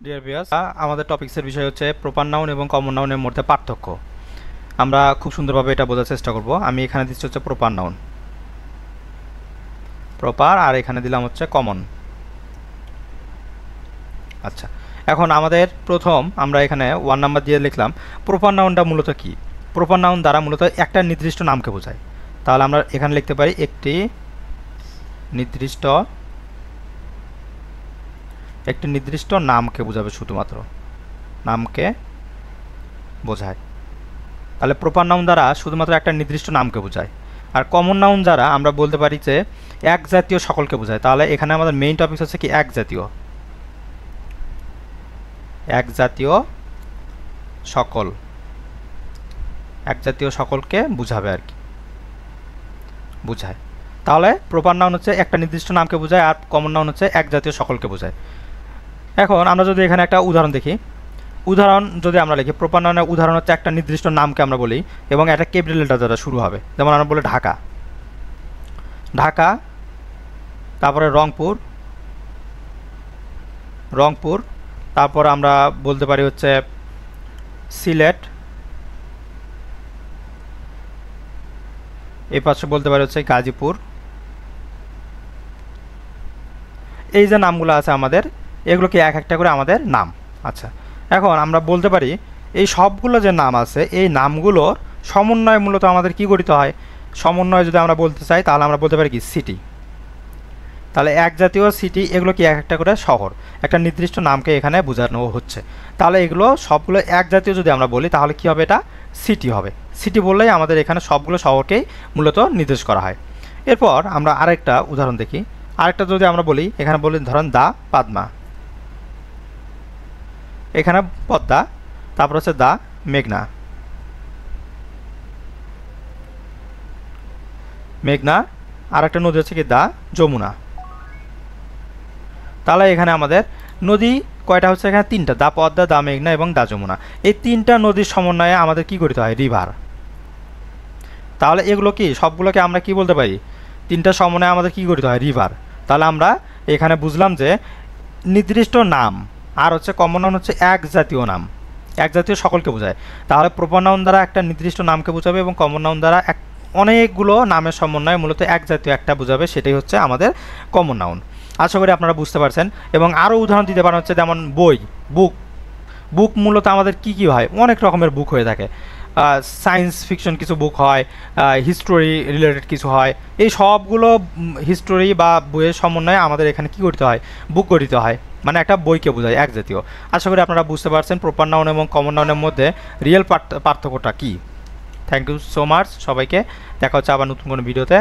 Dear viewers, আমাদের টপিক্সের বিষয় হচ্ছে প্রপার নাউন এবং কমন নাউনের মধ্যে পার্থক্য। আমরা খুব সুন্দরভাবে এটা বোঝার চেষ্টা করব। আমি এখানে দিচ্ছি হচ্ছে প্রপার নাউন, প্রপার, আর এখানে দিলাম হচ্ছে কমন। আচ্ছা, এখন আমাদের প্রথম আমরা এখানে 1 নাম্বার দিয়ে লিখলাম প্রপার নাউনটা মূলত কি। প্রপার নাউন দ্বারা মূলত একটা নির্দিষ্ট নামকে বোঝায়। তাহলে আমরা এখানে লিখতে পারি একটি নির্দিষ্ট নামকে বোঝাবে, শুধুমাত্র নামকে বোঝায়। তাহলে প্রপার নাউন দ্বারা শুধুমাত্র একটা নির্দিষ্ট নামকে বোঝায়। আর কমন নাউন দ্বারা আমরা বলতে পারি যে এক জাতীয় সকলকে বোঝায়। তাহলে এখানে আমাদের মেইন টপিক হচ্ছে কি এক জাতীয় সকল, এক জাতীয় সকলকে বুঝাবে আর কি, বুঝায়। তাহলে প্রপার নাউন হচ্ছে একটা নির্দিষ্ট নামকে বোঝায়, আর কমন নাউন হচ্ছে এক জাতীয় সকলকে বোঝায়। এখন আমরা যদি এখানে একটা উদাহরণ দেখি, উদাহরণ যদি আমরা লিখি, প্রপার নাউনের উদাহরণ হচ্ছে একটা নির্দিষ্ট নামকে আমরা বলি এবং একটা ক্যাপিটাল লেটার দ্বারা শুরু হবে। যেমন আমরা বলি ঢাকা, তারপরে রংপুর, তারপর আমরা বলতে পারি হচ্ছে সিলেট, এই পাশে বলতে পারি হচ্ছে গাজীপুর। এই যে নামগুলো আছে আমাদের, এগুলো কি এক একটা করে আমাদের নাম। আচ্ছা, এখন আমরা বলতে পারি এই সবগুলো যে নাম আছে, এই নামগুলোর সমন্বয় মূলত আমাদের কি গঠিত হয়। সমন্বয় যদি আমরা বলতে চাই তাহলে আমরা বলতে পারি কি সিটি। তাহলে এক জাতীয় সিটি, এগুলো কি এক একটা করে শহর, একটা নির্দিষ্ট নামকে এখানে বোঝানো হচ্ছে। তাহলে এগুলো সবগুলো এক জাতীয় যদি আমরা বলি তাহলে কি হবে, এটা সিটি হবে। সিটি বললেই আমাদের এখানে সবগুলো শহরকেই মূলত নির্দেশ করা হয়। এরপর আমরা আরেকটা উদাহরণ দেখি। আরেকটা যদি আমরা বলি, এখানে বলি ধরেন দা পাদমা, এখানে পদ্মা, তারপর হচ্ছে দা মেঘনা, আর একটা নদী হচ্ছে কি দা যমুনা। তাহলে এখানে আমাদের নদী কয়টা হচ্ছে, এখানে তিনটা, দা পদ্মা, দা মেঘনা এবং দা যমুনা। এই তিনটা নদীর সমন্বয়ে আমাদের কি গঠিত হয়, রিভার। তাহলে এগুলো কি সবগুলোকে আমরা কি বলতে পারি, তিনটা সমন্বয়ে আমাদের কি গঠিত হয়, রিভার। তাহলে আমরা এখানে বুঝলাম যে নির্দিষ্ট নাম আর হচ্ছে কমন নাউন হচ্ছে এক জাতীয় নাম, এক জাতীয় সকলকে বোঝায়। তাহলে প্রপার নাউন দ্বারা একটা নির্দিষ্ট নামকে বোঝাবে এবং কমন নাউন দ্বারা অনেকগুলো নামের সমন্বয়ে মূলত এক জাতীয় একটা বোঝাবে, সেটাই হচ্ছে আমাদের কমন নাউন। আশা করি আপনারা বুঝতে পারছেন। এবং আরও উদাহরণ দিতে পারেন হচ্ছে যেমন বুক মূলত আমাদের কি হয়, অনেক রকমের বুক হয়ে থাকে। সায়েন্স ফিকশন কিছু বুক হয়, হিস্টোরি রিলেটেড কিছু হয়। এই সবগুলো হিস্টোরি বা বইয়ের সমন্বয়ে আমাদের এখানে কি গঠিত হয়, বুক গঠিত হয়, মানে একটা বইকে বোঝায় এক জাতীয়। আশা করি আপনারা বুঝতে পারছেন প্রপার নাউন এবং কমন নাউনের মধ্যে রিয়েল পার্থক্যটা কী। থ্যাংক ইউ সো মাচ সবাইকে। দেখা হচ্ছে আবার নতুন কোনো ভিডিওতে।